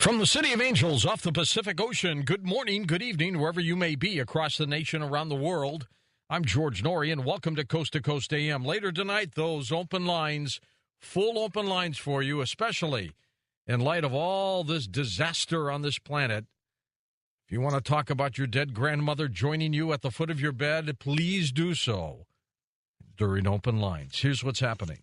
From the City of Angels off the Pacific Ocean, good morning, good evening, wherever you may be across the nation, around the world. I'm George Norrie, and welcome to Coast AM. Later tonight, those open lines, full open lines for you, especially in light of all this disaster on this planet. If you want to talk about your dead grandmother joining you at the foot of your bed, please do so during open lines. Here's what's happening.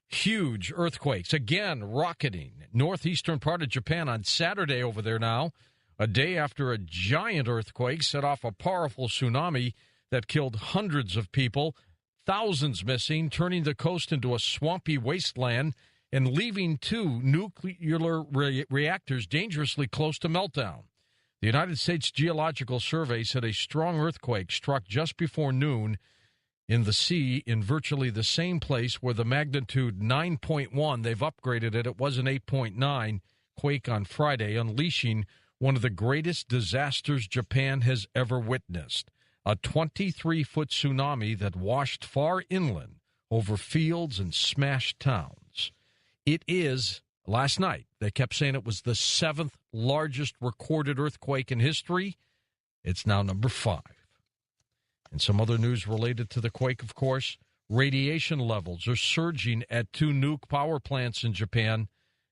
Huge earthquakes, again, rocketing northeastern part of Japan on Saturday over there now, a day after a giant earthquake set off a powerful tsunami that killed hundreds of people, thousands missing, turning the coast into a swampy wasteland and leaving two nuclear reactors dangerously close to meltdown. The United States Geological Survey said a strong earthquake struck just before noon in the sea in virtually the same place where the magnitude 9.1, they've upgraded it, it was an 8.9 quake on Friday, unleashing one of the greatest disasters Japan has ever witnessed. A 23-foot tsunami that washed far inland over fields and smashed towns. It is, last night, they kept saying it was the seventh largest recorded earthquake in history. It's now number 5. And some other news related to the quake, of course, radiation levels are surging at 2 nuke power plants in Japan,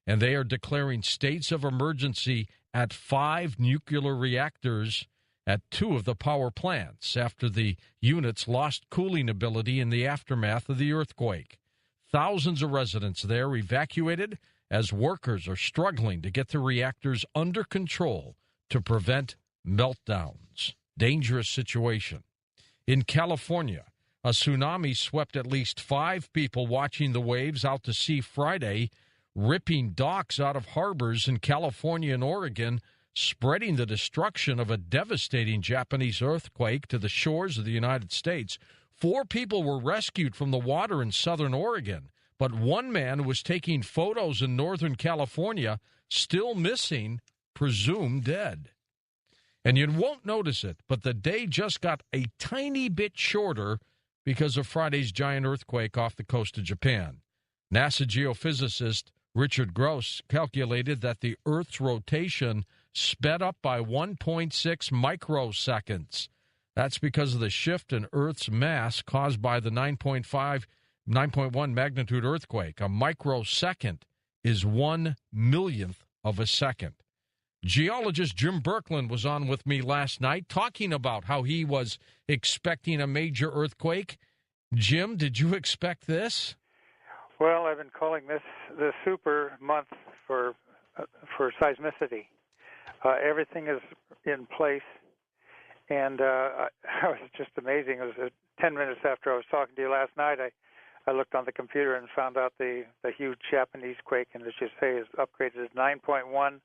and they are declaring states of emergency at 5 nuclear reactors at 2 of the power plants after the units lost cooling ability in the aftermath of the earthquake. Thousands of residents there evacuated as workers are struggling to get the reactors under control to prevent meltdowns. Dangerous situation. In California, a tsunami swept at least 5 people watching the waves out to sea Friday, ripping docks out of harbors in California and Oregon, spreading the destruction of a devastating Japanese earthquake to the shores of the United States. 4 people were rescued from the water in southern Oregon, but one man was taking photos in northern California, still missing, presumed dead. And you won't notice it, but the day just got a tiny bit shorter because of Friday's giant earthquake off the coast of Japan. NASA geophysicist Richard Gross calculated that the Earth's rotation sped up by 1.6 microseconds. That's because of the shift in Earth's mass caused by the 9.1 magnitude earthquake. A microsecond is 1/1,000,000th of a second. Geologist Jim Birkeland was on with me last night talking about how he was expecting a major earthquake. Jim, did you expect this? Well, I've been calling this the super month for seismicity. Everything is in place, and I was just amazing. It was 10 minutes after I was talking to you last night. I looked on the computer and found out the huge Japanese quake, and as you say, is upgraded to 9.1.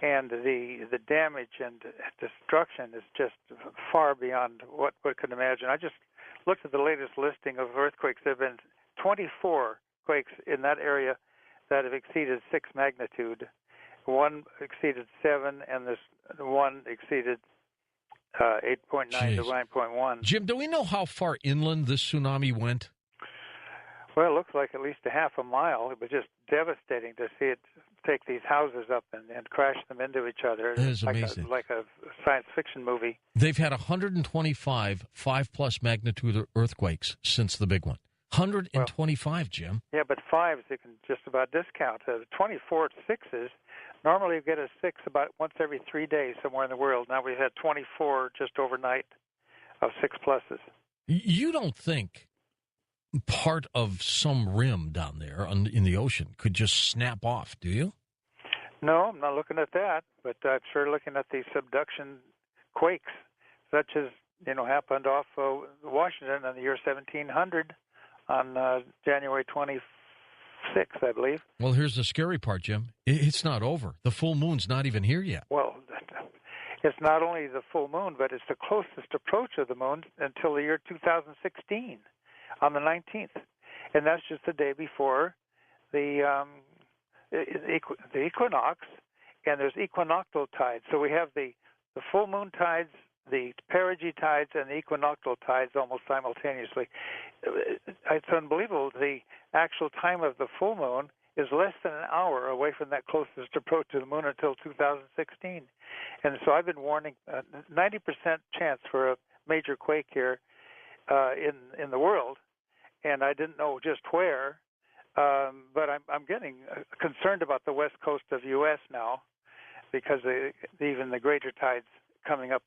And the damage and destruction is just far beyond what we could imagine. I just looked at the latest listing of earthquakes. There have been 24 quakes in that area that have exceeded 6 magnitude. 1 exceeded 7, and this one exceeded 8.9 to 9.1. Jim, do we know how far inland this tsunami went? Well, it looks like at least a half a mile. It was just devastating to see it take these houses up and crash them into each other. That is amazing. Like a science fiction movie. They've had 125 5+ magnitude earthquakes since the big one. 125, Jim. Yeah, but 5s you can just about discount. 24 6s, normally you get a 6 about once every 3 days somewhere in the world. Now we've had 24 just overnight of 6+. You don't think part of some rim down there in the ocean could just snap off, do you? No, I'm not looking at that, but I'm sure looking at the subduction quakes, such as happened off Washington in the year 1700 on January 26th, I believe. Well, here's the scary part, Jim. It's not over. The full moon's not even here yet. Well, it's not only the full moon, but it's the closest approach of the moon until the year 2016. On the 19th, and that's just the day before the equinox, and there's equinoctial tides. So we have the full moon tides, the perigee tides, and the equinoctial tides almost simultaneously. It's unbelievable. The actual time of the full moon is less than an hour away from that closest approach to the moon until 2016. And so I've been warning 90% chance for a major quake here in the world, and I didn't know just where. But I'm getting concerned about the west coast of U.S. now because even the greater tides coming up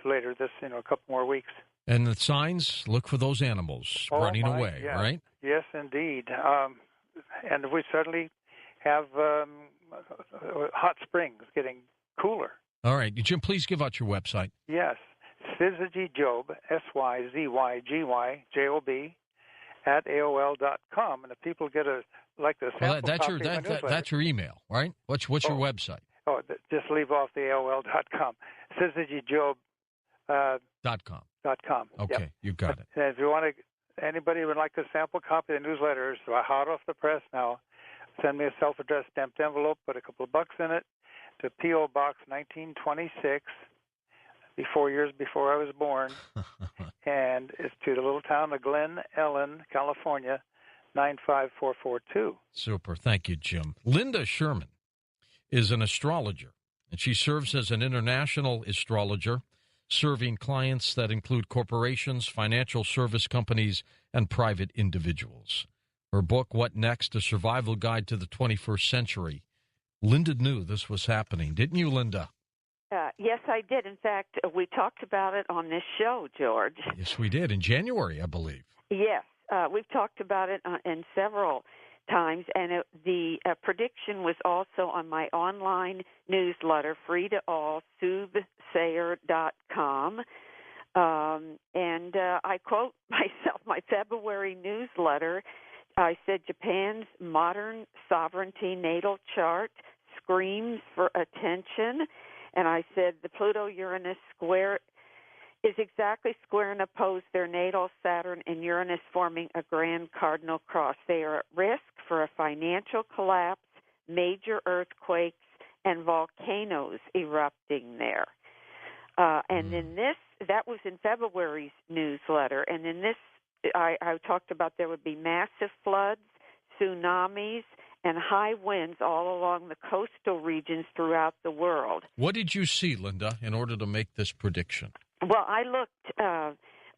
later this, a couple more weeks. And the signs, look for those animals running away, yes. right? Yes, indeed. And we suddenly have hot springs getting cooler. All right. Jim, please give out your website. Yes. SyzygyJob, SYZYGYJOB, at AOL.com. And if people get a sample copy of my newsletter. That's your email, right? What's your website? Oh, just leave off the AOL.com. SyzygyJob.com. Okay, yep. You got it. And if you want anybody would like a sample copy of the newsletter, it's hot off the press now. Send me a self-addressed stamped envelope, put a couple of bucks in it, to P.O. Box 1926, 4 years before I was born, and it's to the little town of Glen Ellen, California, 95442. Super. Thank you, Jim. Linda Sherman is an astrologer, and she serves as an international astrologer, serving clients that include corporations, financial service companies, and private individuals. Her book, What Next? A Survival Guide to the 21st Century. Linda knew this was happening. Didn't you, Linda? Yes, I did. In fact, we talked about it on this show, George. Yes, we did. In January, I believe. Yes. We've talked about it in several times, and the prediction was also on my online newsletter, free to all, subsayer.com. And I quote myself, my February newsletter, I said, Japan's modern sovereignty natal chart screams for attention. And I said, the Pluto-Uranus square is exactly square and opposed their natal Saturn and Uranus, forming a grand cardinal cross. They are at risk for a financial collapse, major earthquakes, and volcanoes erupting there. And in that was in February's newsletter. And in this, I talked about there would be massive floods, tsunamis, and high winds all along the coastal regions throughout the world. What did you see, Linda, in order to make this prediction? Well, I looked,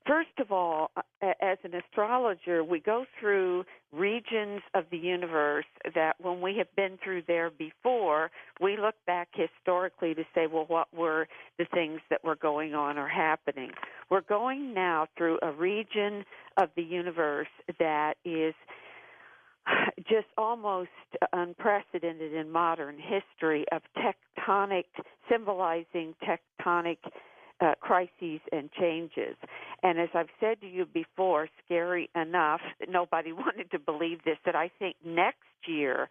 first of all, as an astrologer, we go through regions of the universe that when we have been through there before, we look back historically to say, well, what were the things that were going on or happening? We're going now through a region of the universe that is just almost unprecedented in modern history of symbolizing tectonic crises and changes. And as I've said to you before, scary enough, nobody wanted to believe this, that I think next year,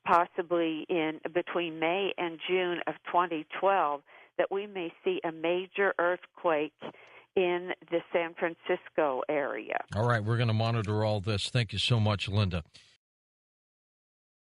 possibly in between May and June of 2012, that we may see a major earthquake in the San Francisco area. All right, we're going to monitor all this. Thank you so much, Linda.